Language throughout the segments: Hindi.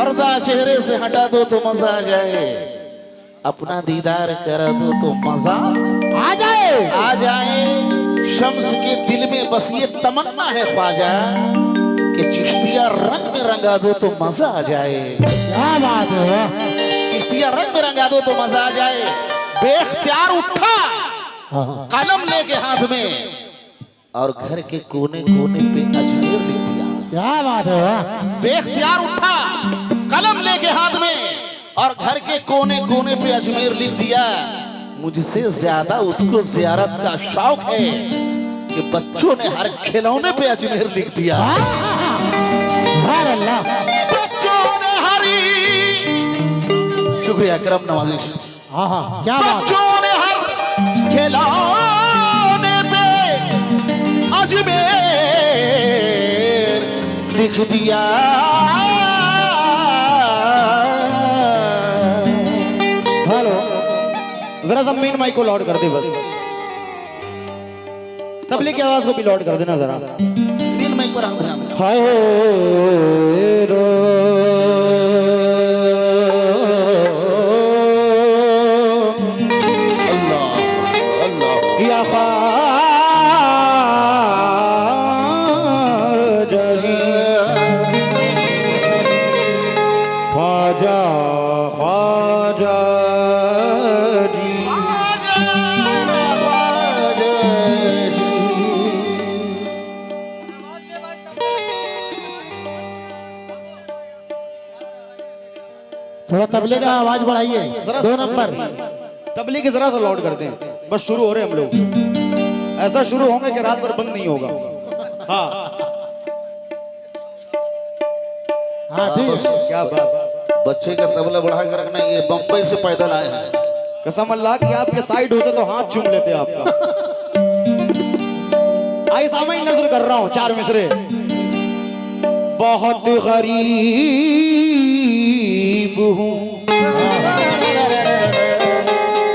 पर्दा चेहरे से हटा दो तो मजा आ जाए, अपना दीदार करा दो तो मजा आ जाए, आ जाए। शम्स के दिल में बस ये तमन्ना है ख्वाजा कि चिश्तिया रंग में रंगा दो तो मजा आ जाए। क्या बात है, चिश्तिया रंग में रंगा दो तो मजा आ जाए। बेख्तियार उठा कलम लेके हाथ में और घर के कोने कोने पे अजमेर लिख दिया। क्या बात है, बेख्तियार उठा कलम लेके हाथ में और घर के कोने कोने पे अजमेर लिख दिया। मुझसे ज्यादा उसको ज़ियारत का शौक है कि बच्चों ने हर खिलौने पे अजमेर लिख दिया। अल्लाह, बच्चों ने हरी, शुक्रिया करम नवाजिश। हाँ क्या बात, बच्चों ने हर खिलौने पे अजमेर लिख दिया। हेलो, जरा सा मेन माइक को लॉड कर दे बस, तबले की आवाज को भी लॉड कर देना जरा। तीन माइक पर हम ध्यान दें। हाय रो अल्लाह अल्लाह या ख्वाजा ख्वाजा जी, थोड़ा तबले का आवाज बढ़ाइए। 2 नंबर तबले की जरा सा लॉड कर दें, बस शुरू हो रहे हम लोग। ऐसा शुरू होंगे कि रात भर बंद नहीं होगा। हाँ हाँ ठीक है, क्या बात। बच्चे का तबला बढ़ा के रखना, ये बम्बई से पैदल आए हैं। कसम अल्लाह की आपके साइड होते तो हाथ चूम लेते आपका। आई सामने नजर कर रहा हूं 4 मिसरे। बहुत गरीब हूं,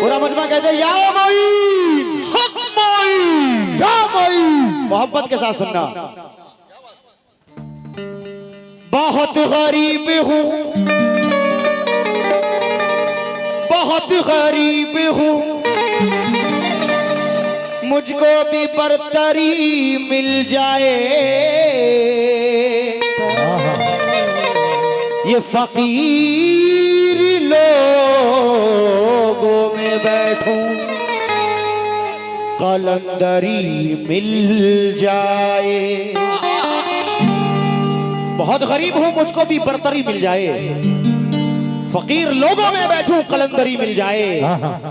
पूरा मजमा कहते या मोईन, हक मोईन, या मोईन, मोहब्बत के साथ सुनना। बहुत गरीब हूं, बहुत गरीब हूं, मुझको भी बरतरी मिल जाए। ये फकीर लोगों में बैठूं, कलंदरी मिल जाए। बहुत गरीब हूं, मुझको भी बरतरी मिल जाए। फकीर लोगों में बैठूं, कलंदरी मिल जाए।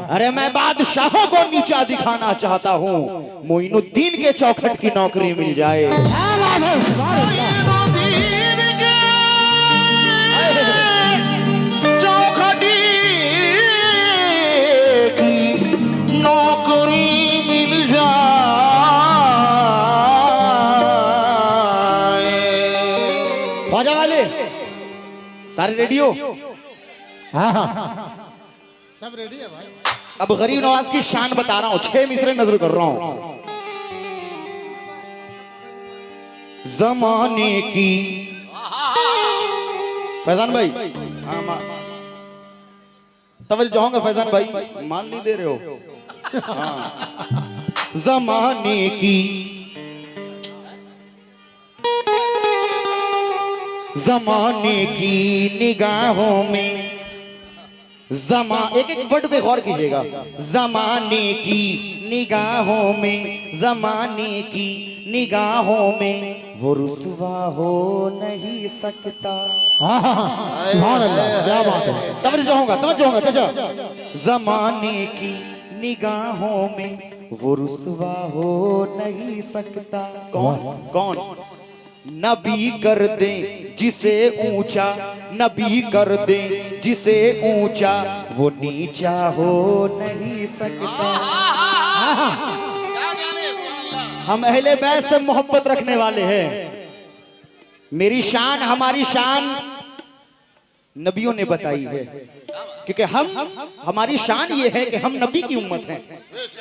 अरे मैं बादशाहों को नीचा दिखाना चाहता हूं, मोइनुद्दीन के चौखट की नौकरी मिल जाए। चौखटी की नौकरी मिल जाए। ख्वाजा वाले सारे रेडियो, हाँ सब रेडी है भाई। अब गरीब नवाज की शान बता रहा हूं, 6 मिसरे नजर कर रहा हूं। जमाने की, फैजान भाई, हाँ तवज्जो होगा फैजान भाई, मान नहीं दे रहे हो। हाँ। जमाने की, जमाने की निगाहों में, एक एक वर्ड पे गौर कीजिएगा। जमाने की निगाहों में, जमाने की निगाहों में वो रुसवा हो नहीं सकता। सुभान अल्लाह, क्या बात है। तवज्जो होगा चाचा। जमाने की निगाहों में वो रुसवा हो नहीं सकता। कौन? नबी कर दे जिसे ऊंचा, नबी कर दे जिसे ऊंचा, वो नीचा हो नहीं सकता। हम अहले बैत से मोहब्बत रखने वाले हैं। मेरी शान, हमारी शान नबियों ने बताई है, क्योंकि हमारी शान ये है कि हम नबी की उम्मत हैं।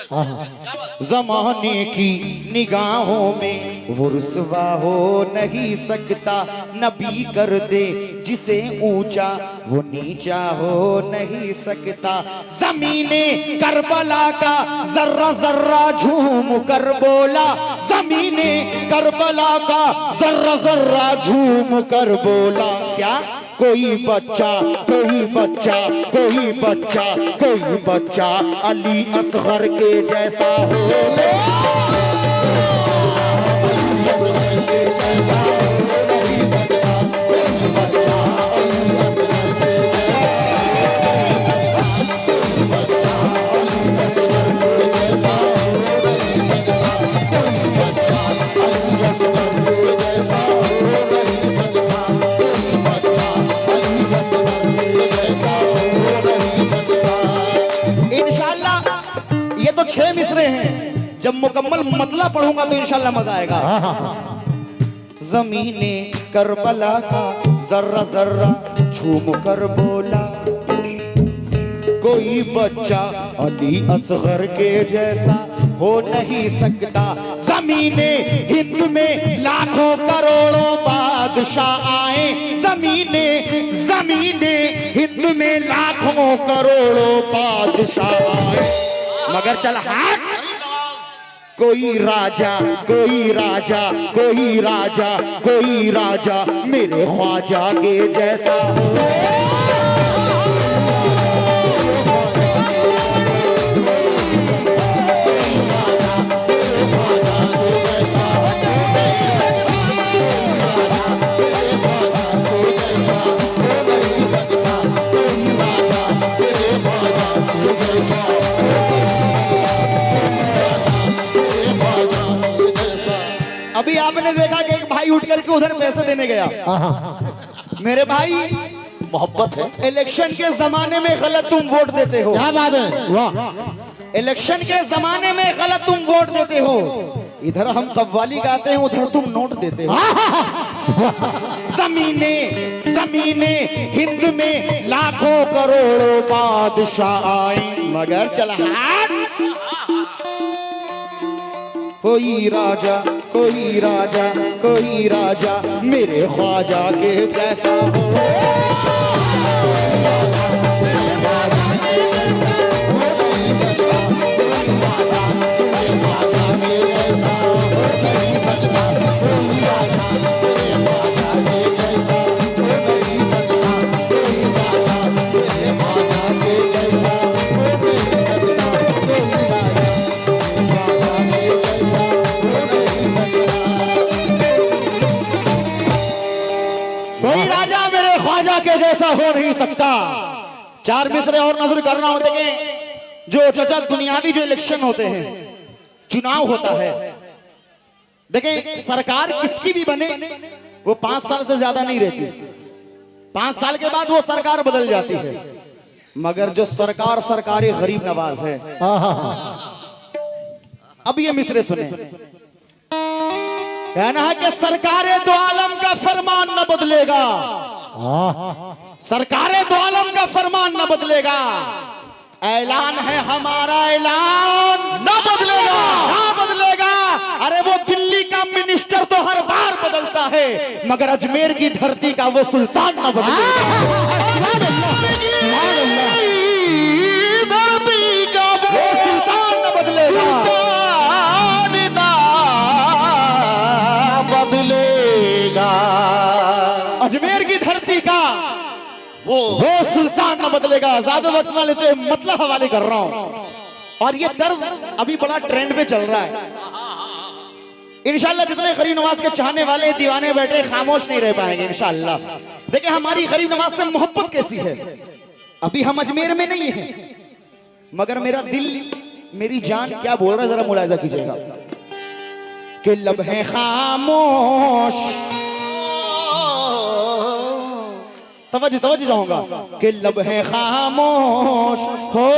जमाने की निगाहों में वो रुसवा हो नहीं सकता, नबी कर दे जिसे ऊंचा वो नीचा हो नहीं सकता। जमीने करबला का जर्रा जर्रा झूम कर बोला, जमीने करबला का जर्रा जर्रा झूम कर बोला। क्या कोई बच्चा कोई बच्चा कोई बच्चा कोई बच्चा अली असगर के जैसा हो, ये तो 6 मिसरे हैं, जब मुकम्मल मतला पढ़ूंगा तो इंशाल्लाह मजा आएगा। जमीने करबला का जर्रा जर्रा झूम कर बोला, कोई बच्चा अली असगर के जैसा हो नहीं सकता। जमीने हिंद में लाखों करोड़ों बादशाह आए, जमीने जमीने हिंद में लाखों करोड़ों बादशाह आए, मगर चल हाथ कोई राजा कोई राजा कोई राजा कोई राजा मेरे ख्वाजा के जैसा हो। अभी आपने देखा कि एक भाई उठ करके उधर पैसे देने गया। मेरे भाई मोहब्बत है। इलेक्शन के जमाने में गलत तुम वोट देते हो। क्या बात है, वाह। इलेक्शन के जमाने में गलत तुम वोट देते हो। इधर हम कव्वाली गाते हैं, उधर तुम नोट देते हो। जमीने जमीने हिंद में लाखों करोड़ों बादशाह आए, मगर चल हाथ कोई राजा कोई राजा कोई राजा मेरे ख्वाजा के जैसा हो। कोई राजा मेरे ख्वाजा के जैसा हो नहीं सकता। 4 मिसरे और नजर करना होते हैं। जो चचा दुनियावी जो इलेक्शन होते हैं, चुनाव होता है, देखें सरकार किसकी भी बने वो 5 साल से ज्यादा नहीं रहती। 5 साल के बाद वो सरकार बदल जाती है, मगर जो सरकार सरकारी गरीब नवाज है। अब ये मिसरे सुने, कहना है कि सरकारे दो आलम का फरमान न बदलेगा, सरकारे दो आलम का फरमान न बदलेगा। ऐलान है हमारा, ऐलान न बदलेगा न बदलेगा। अरे वो दिल्ली का मिनिस्टर तो हर बार बदलता है, मगर अजमेर की धरती का वो सुल्तान न बदलेगा। धरती का वो सुल्तान न बदलेगा, बदलेगा। अजमेर की धरती का वो सुल्तान न बदलेगा। ज्यादा वक्त ना लेते मतलब हवाले कर रहा हूं। और ये तर्ज अभी बड़ा ट्रेंड पे चल रहा है। इंशाल्लाह जितने गरीब नवाज के चाहने वाले दीवाने बैठे खामोश नहीं रह पाएंगे इंशाल्लाह। देखिए हमारी गरीब नवाज से मोहब्बत कैसी है। अभी हम अजमेर में नहीं है, मगर मेरा दिल मेरी जान क्या बोल रहा है, जरा मुलाहिजा कीजिएगा कि लब है खामोश, तवज्जो तवज्जो जाऊंगा कि लब है खामोश हो।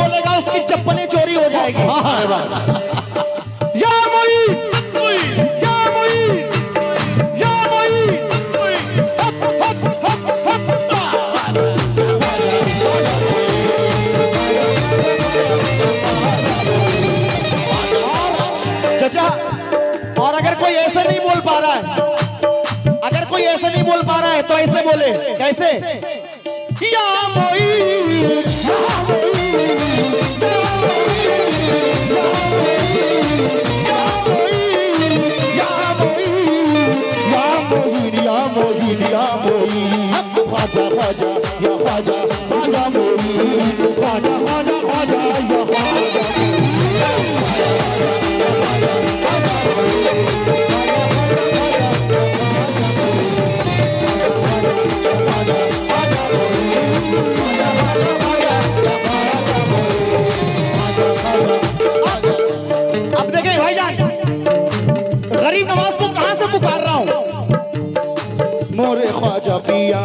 बोलेगा उसकी चप्पलें चोरी हो जाएगी। या मोईन, या मोईन, या मोईन, हप, हप, हप, हप। चाचा, और अगर कोई ऐसे नहीं बोल पा रहा है, अगर कोई ऐसे नहीं बोल पा रहा है तो ऐसे बोले। कैसे? या मोईन, ख्वाजा ख्वाजा या ख्वाजा ख्वाजा मोईन, ख्वाजा ख्वाजा ख्वाजा या ख्वाजा। अब देखें भाईजान, गरीब नवाज को कहां से पुकार रहा हूं। मोरे ख्वाजा पिया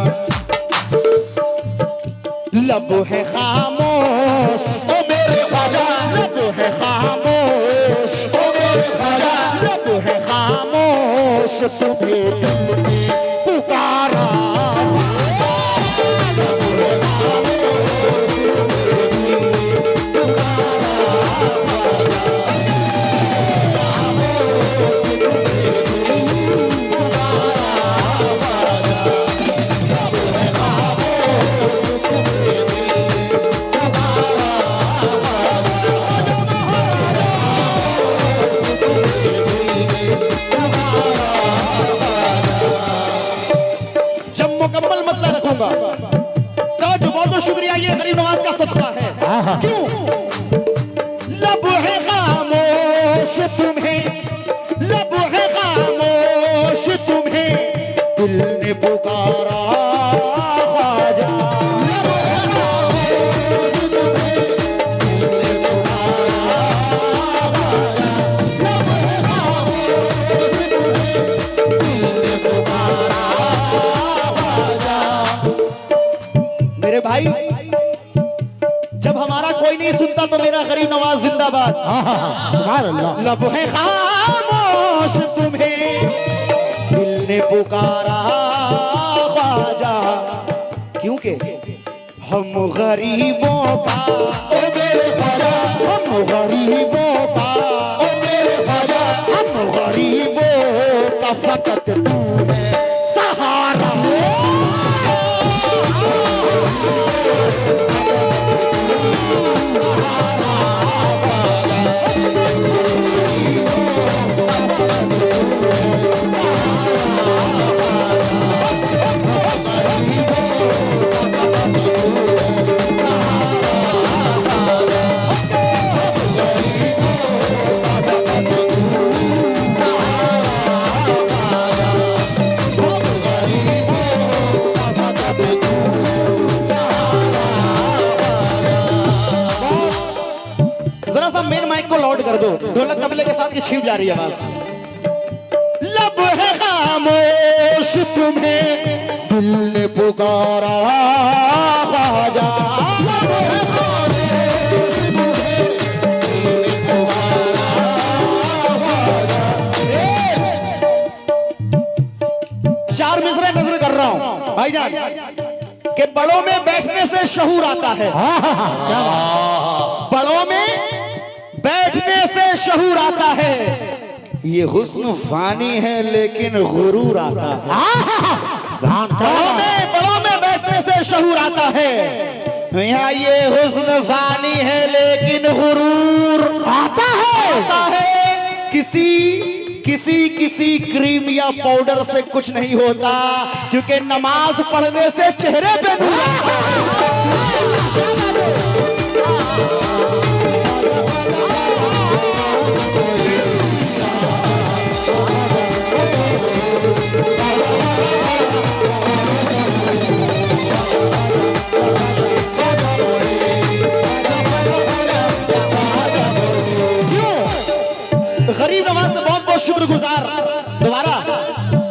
लब है खामोश, ओ मेरे ख्वाजा लब है खामोश, ओ मेरे ख्वाजा लब है खामोश, तुम्हें दिल में पुकारा। मुकम्मल मतलब रखूंगा तो बहुत बहुत शुक्रिया। ये गरीब नवाज का सदका है। क्यों? लब है खामोश तुम्हें, लब है खामोश तुम्हें, दिल ने पुकारा ख्वाजा। लब है खामोश तुम्हें, दिल ने पुकारा ख्वाजा। लब है खामोश तुम्हें, दिल ने पुकारा। मेरे भाई, जब हमारा कोई नहीं सुनता तो मेरा गरीब नवाज जिंदाबाद। सुभान अल्लाह। लब है खामोश तुम्हें, दिल ने पुकारा ख्वाजा, क्योंकि हम गरीबों का, ओ मेरे ख्वाजा, हम गरीबों का, ओ मेरे ख्वाजा, हम गरीबों का फकत तू है सहारा। कर दो, ढोलक तबले के साथ ये छीप जा रही है आवाज। लब है खामोश तुम्हें, दिल ने पुकारा ख्वाजा। लब है खामोश तुम्हें, दिल ने पुकारा ख्वाजा। चार मिसरे नजर कर रहा हूं भाईजान कि बड़ों में बैठने से शऊर आता है। बड़ों में बैठने से शऊर आता है। ये हुस्न फानी है लेकिन गुरूर आता है। बड़ों में बैठने से शऊर आता है। यहाँ ये हुस्न फानी है लेकिन गुरूर आता है। किसी क्रीम या पाउडर से कुछ नहीं होता, क्योंकि नमाज पढ़ने से चेहरे पे नूर आता है। गरीब नवाज से बहुत बहुत शुक्रगुजार। दोबारा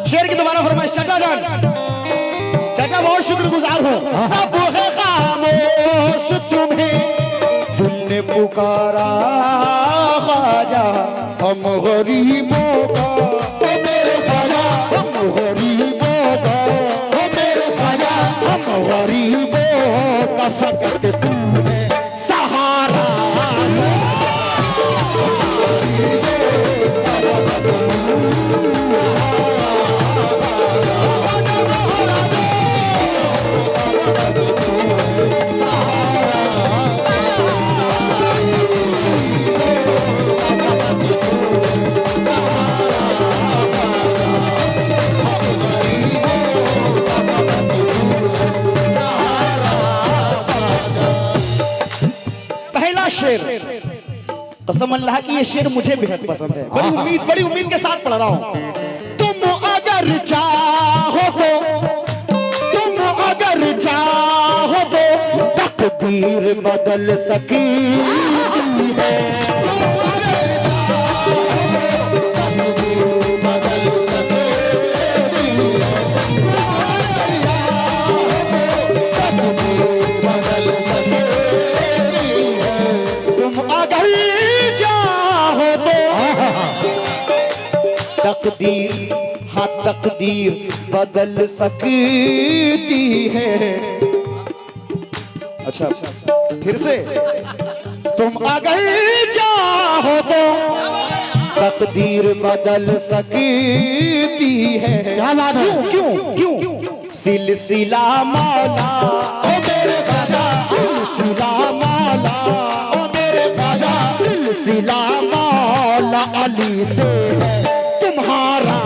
शेर की दोबारा फरमाइश। चाचा जान, चाचा बहुत शुक्रगुजार हूँ। अब है खामोश तुम्हें, दिल तुमने पुकारा ख्वाजा हम गरीबों का, ओ मेरे ख्वाजा हम गरीबों का, ओ मेरे ख्वाजा हम गरीबों का, फकत तूने सहारा शेर। कसम अल्लाह की ये शेर मुझे बेहद पसंद है, बड़ी उम्मीद के साथ पढ़ रहा हूं। तुम अगर चाहो तो, तुम अगर चाहो तो तकदीर बदल सकी है, तकदीर, हाँ तकदीर बदल सकती है। अच्छा फिर से, तुम अगर चाहो तो तकदीर बदल सकती है। क्या बात है? क्यों क्यों क्यों? सिलसिला मौला ओ मेरे ख्वाजा, सिलसिला मौला ओ मेरे ख्वाजा, सिलसिला मौला अली से तुम्हारा।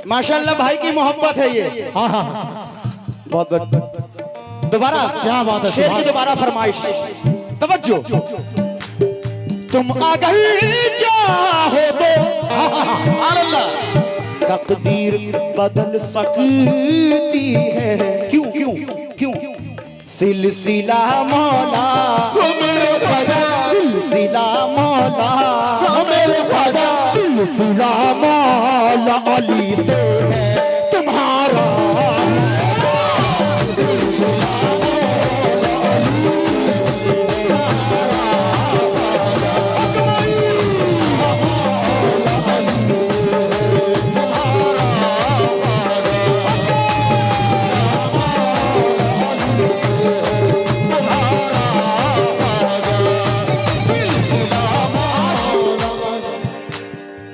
माशाल्लाह भाई की मोहब्बत है ये। हाँ हाँ बहुत बहुत। दोबारा क्या बात है? शेर की दोबारा फरमाइश, तवज्जो। तुम अगर चाहो तो तकदीर बदल सकती है। क्यों क्यों क्यों? सिलसिला मौला मेरे ख्वाजा, सिलसिला मौला मेरे ख्वाजा, सिलसिला मौला अली से तुम्हारा।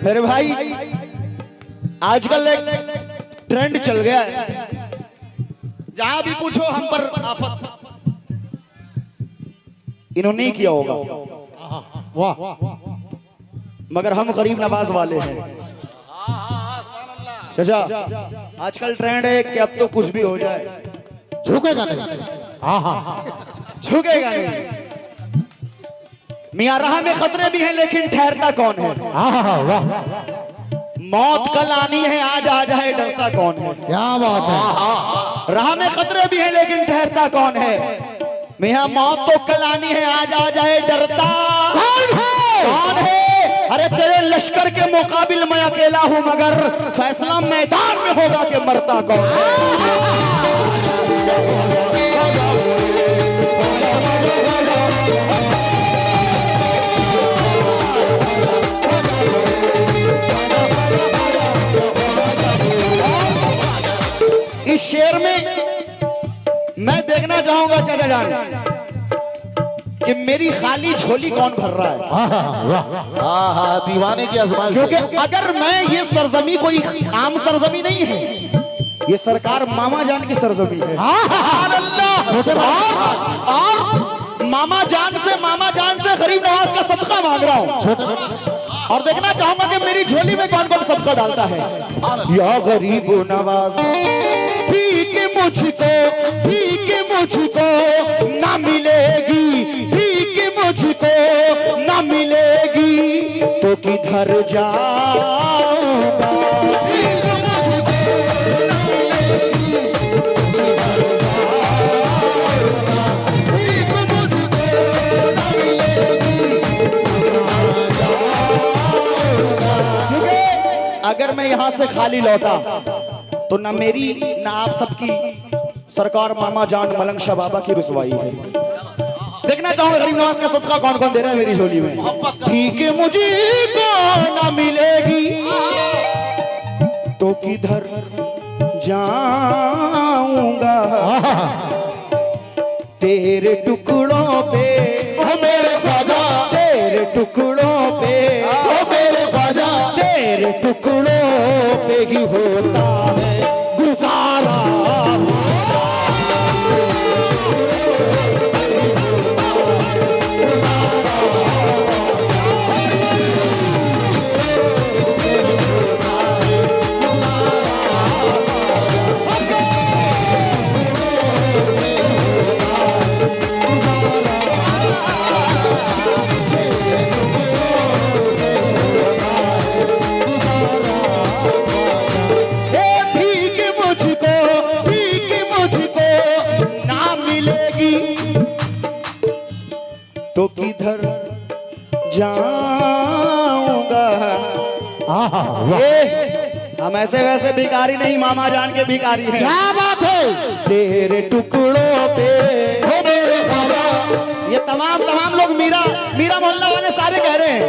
मेरे भाई आजकल एक ट्रेंड चल गया है, जहां भी पूछो हम पर आफत। इन्होंने ही किया होगा, वाह, मगर हम गरीब नवाज वाले हैं। चाचा आजकल ट्रेंड है कि अब तो कुछ भी हो जाए, झुकेगा नहीं। झुकेगा नहीं। मियां राह में खतरे भी हैं लेकिन ठहरता कौन है? मौत कल आनी है, आज आ जाए डरता कौन है? क्या बात है? राह में खतरे भी हैं लेकिन ठहरता कौन है? मियां मौत तो कल आनी है, आज आ जाए डरता कौन है? कौन है? अरे तेरे लश्कर के मुकाबिल मैं अकेला हूं, मगर फैसला मैदान में होगा कि मरता कौन है। इस शेर में मैं देखना चाहूंगा चाचा जान कि मेरी खाली झोली कौन भर रहा है। हाँ दीवाने की आजमाइश। क्योंकि अगर मैं, ये सरजमी कोई आम सरजमी नहीं है, ये सरकार मामा जान की सरजमी है। और मामा जान से गरीब नवाज का सदका मांग रहा हूँ, और देखना चाहूंगा कि मेरी झोली में कौन कौन सदका डालता है। या गरीब नवाज भीख मुझको ना मिलेगी, भीख मुझको मुझको न मिलेगी तो किधर जाऊंगा। अगर मैं यहाँ से खाली लौटा तो न मेरी न आप सबकी सरकार मामा जान मलंग शाह बाबा की रुसवाई है। देखना चाहूंगा गरीब नवाज का सदका कौन कौन दे रहा है मेरी झोली में। भीख मुझे न मिलेगी तो किधर जाऊंगा। तेरे टुकड़ों पे मेरे ख्वाजा, तेरे टुकड़ों पे मेरे ख्वाजा, तेरे टुकड़ों पे ही होता है गुजारा। तो किधर जाऊंगा। हम ऐसे वैसे भिखारी नहीं, मामा जान के भिखारी हैं। क्या बात है। तेरे टुकड़ों पे हो मेरे ख्वाजा। ये तमाम लोग मीरा मोहल्ला वाले सारे कह रहे हैं।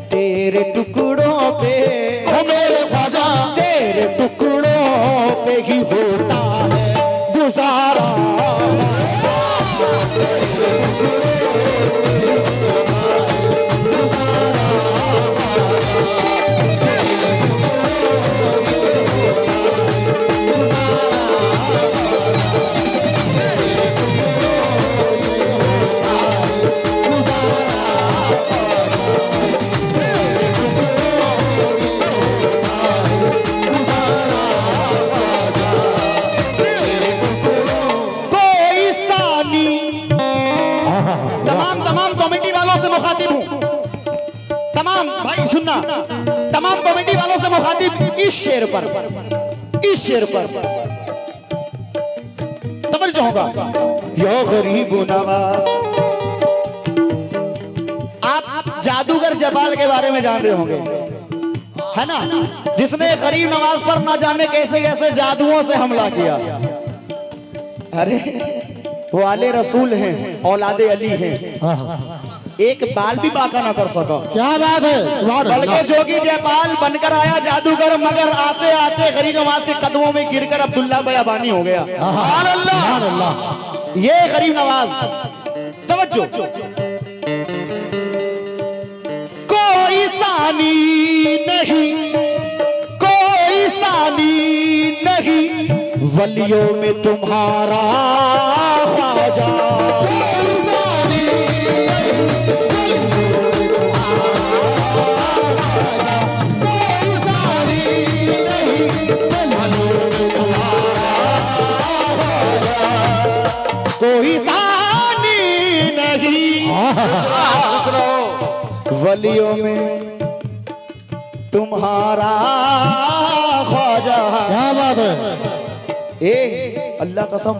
तेरे टुकड़ों पे हो मेरे ख्वाजा, तेरे टुकड़ों पे ही होता है गुजारा। तमाम कमेटी वालों से मुखातिब हूं। तमाम भाई सुनना, तमाम कमेटी वालों से मुखातिब इस शेर पर तवज्जो होगा। यो गरीब नवाज। आप जादूगर जबाल के बारे में जान रहे होंगे, है ना, जिसने गरीब नवाज पर ना जाने कैसे कैसे जादुओं से हमला किया। अरे वो आले रसूल हैं, औलादे अली हैं, एक बाल भी बाका ना कर सका। क्या बात है। बल्कि जोगी जयपाल बनकर आया जादूगर, मगर आते आते गरीब नवाज के कदमों में गिरकर अब्दुल्ला बयाबानी हो गया। अल्लाह, ये गरीब नवाज। तवज्जो। कोई सानी नहीं, कोई सानी नहीं वलियों में तुम्हारा ख्वाजा। कोई सानी नहीं वलियों में तुम्हारा ख्वाजा। क्या बात है। ए अल्लाह कसम,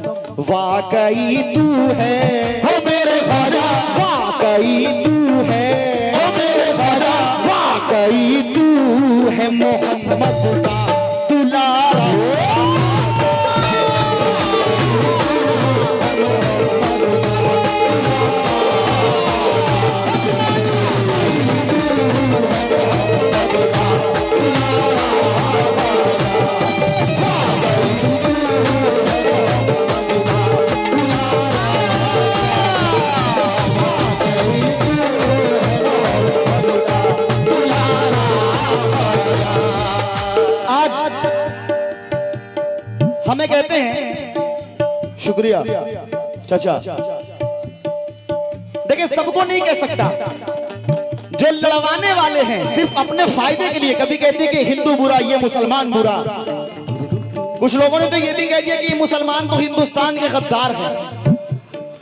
वाकई तू है हो मेरे ख्वाजा, वाकई तू है हो मेरे ख्वाजा, वाकई तू है मोहम्मद का दुलारा। हमें कहते हैं शुक्रिया चाचा। देखिए सबको नहीं कह सकता, जो लड़वाने वाले हैं सिर्फ अपने फायदे के लिए, कभी कहते हैं कि हिंदू बुरा, ये मुसलमान बुरा। कुछ लोगों ने तो ये भी कह दिया कि ये मुसलमान तो हिंदुस्तान के गद्दार हैं।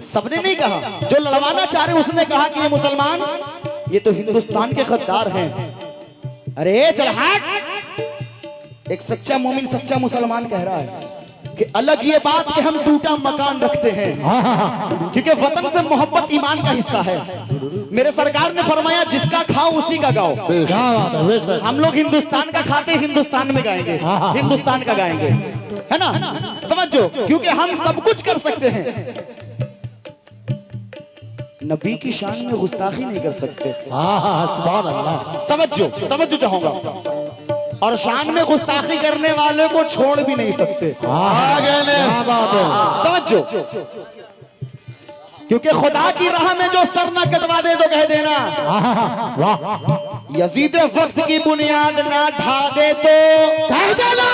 सबने नहीं कहा, जो लड़वाना चाह रहे उसने कहा कि ये मुसलमान, ये तो हिंदुस्तान के गद्दार हैं। अरे चल हट। एक सच्चा मोमिन, सच्चा मुसलमान कह रहा है कि अलग ये बात कि हम टूटा मकान रखते हैं, क्योंकि वतन से मोहब्बत ईमान का हिस्सा है। मेरे सरकार ने फरमाया जिसका खाओ उसी का गाओ। क्या बात है, बेशक। हम लोग हिंदुस्तान का खाते हिंदुस्तान में गाएंगे, हिंदुस्तान का गाएंगे, है ना? समझो, क्योंकि हम सब कुछ कर सकते हैं, नबी की शान में गुस्ताखी नहीं कर सकते। सुभान अल्लाह। तवज्जो चाहूंगा, और शान में गुस्ताखी करने वाले को छोड़ भी नहीं सकते। क्या बात है। तवज्जो, क्योंकि खुदा की राह में जो सर न कटवा दे तो कह देना, यजीद वक्त की बुनियाद ना ढा दे तो कह देना,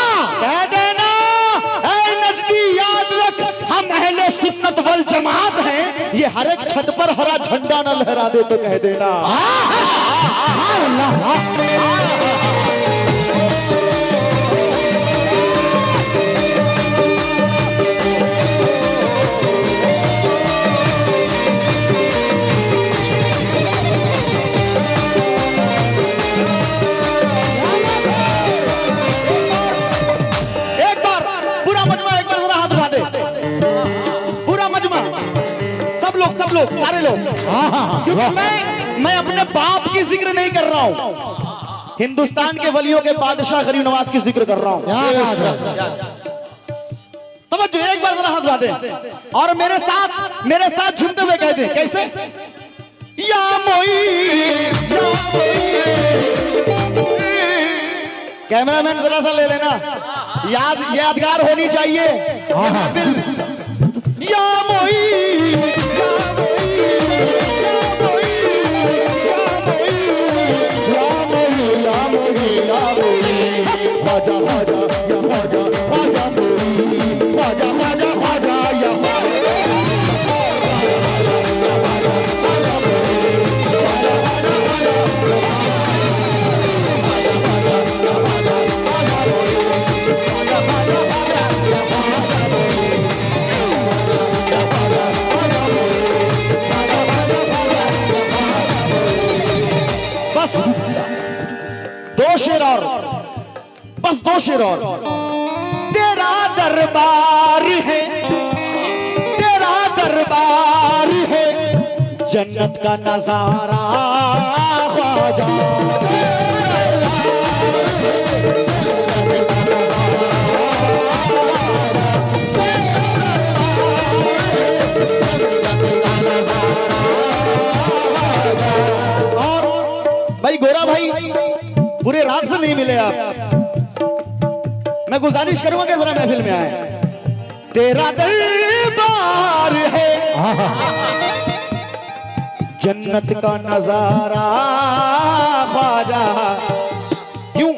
ऐ नजदी याद रख हम अहले सुन्नत वल जमात हैं, ये हर एक छत पर हरा झंडा न लहरा दे तो कह देना। सब लोग सारे लोग, क्योंकि मैं अपने बाप की जिक्र नहीं कर रहा हूं, हिंदुस्तान के वलियों के बादशाह गरीब नवाज की जिक्र कर रहा हूं। समझो, एक बार जरा हाथ उठा दे और मेरे साथ झूमते हुए कह दे, कैसे? या मोई, कैमरामैन जरा सा ले लेना, यादगार होनी चाहिए। या मोई, बस दो शेर और। तेरा दरबार है, तेरा दरबार है, जन्नत का नजारा ख्वाजा। और भाई गोरा भाई पूरे रात से नहीं मिले आप, मैं गुजारिश करूंगा कि जरा महफिल में आए। तेरा दरबार है, जन्नत का नजारा ख्वाजा। क्यों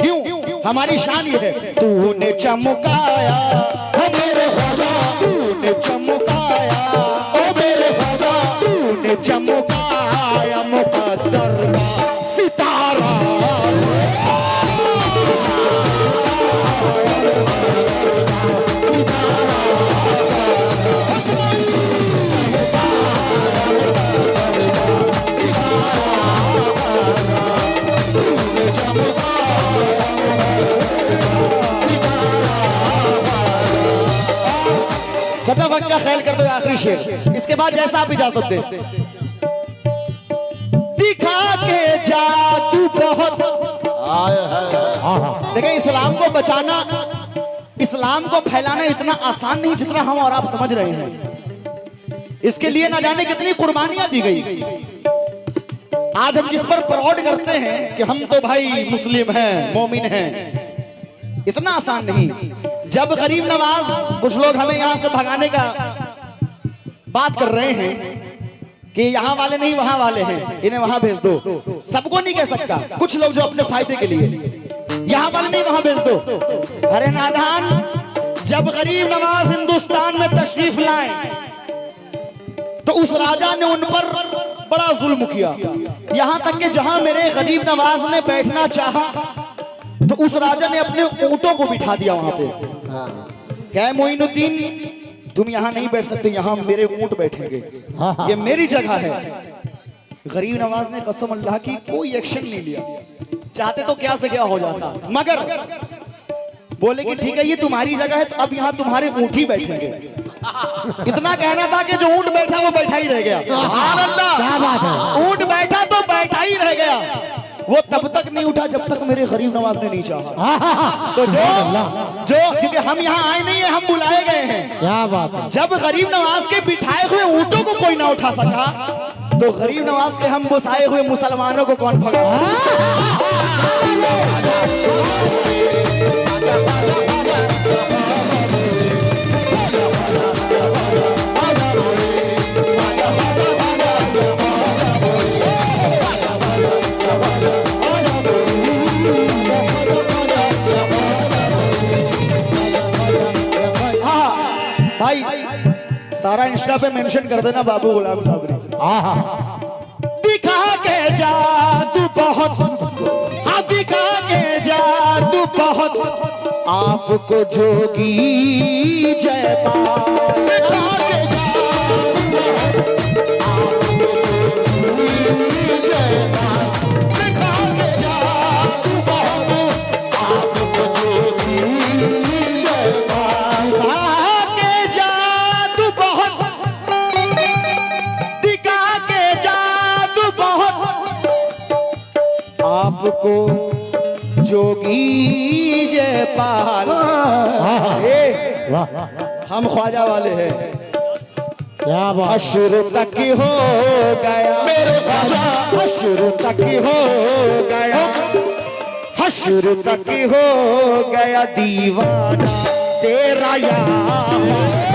क्यों हमारी शान ये है, तूने चमकाया ओ मेरे ख्वाजा, तूने चमकाया ओ मेरे ख्वाजा, तूने चमकाया मुकद्दर सितारा। छठा वक्त का ख्याल कर दो, आखिरी शेर, इसके बाद जैसा आप इजाजत दे। दिखा के जा तू बहुत, देखिए इस्लाम को बचाना, इस्लाम को फैलाना इतना आसान नहीं जितना हम और आप समझ रहे हैं। इसके लिए ना जाने कितनी कुर्बानियां दी गई। आज हम जिस पर प्राउड करते हैं कि हम तो भाई मुस्लिम हैं, मोमिन हैं, इतना आसान नहीं। जब गरीब नवाज कुछ लोग हमें यहां से भगाने का बात कर रहे हैं कि यहाँ वाले नहीं वहां वाले हैं, इन्हें वहां भेज दो, सबको नहीं कह सकता, कुछ लोग जो अपने फायदे के लिए, यहाँ वाले नहीं वहां भेज दो। अरे नादान, जब गरीब नवाज हिंदुस्तान में तशरीफ लाए तो उस राजा ने उन पर बड़ा जुल्म किया, यहां तक कि जहां मेरे गरीब नवाज ने बैठना चाहा तो उस राजा ने अपने ऊंटों को बिठा दिया वहां पे। क्या मोइनुद्दीन तुम यहाँ नहीं बैठ सकते, यहाँ मेरे ऊंट बैठेंगे, ये मेरी जगह है। गरीब नवाज ने कसम अल्लाह की कोई एक्शन नहीं लिया, चाहते तो क्या से क्या हो जाता, मगर बोले कि ठीक है ये तुम्हारी जगह है, तो अब यहाँ तुम्हारे ऊंट ही बैठेंगे। इतना कहना था कि जो ऊंट बैठा वो बैठा ही रह गया। क्या बात है। ऊंट बैठा तो बैठा ही रह गया, वो तब तक नहीं उठा जब तक मेरे गरीब नवाज ने नहीं चाहा। तो जो क्योंकि हम यहाँ आए नहीं है, हम बुलाए गए हैं। क्या बात है। जब गरीब नवाज के बिठाए हुए ऊंटों को कोई ना उठा सका, तो गरीब नवाज के हम बसाए हुए मुसलमानों को कौन भगा सकता। भाई सारा इंस्टा पे मेंशन कर देना बाबू गुलाम साबरी। दिखा के जादू बहुत, हाँ दिखा के जादू बहुत, आपको जोगी जयपाल। दिखा के जादू दिखा के जादू बहुत, आपको जोगी जयपाल। आपको जोगी जयपाल। हम ख्वाजा वाले हैं। क्या बात। हश्र तक हो गया मेरे ख्वाजा, हश्र तक हो गया, हश्र तक हो गया दीवाना तेरा यार।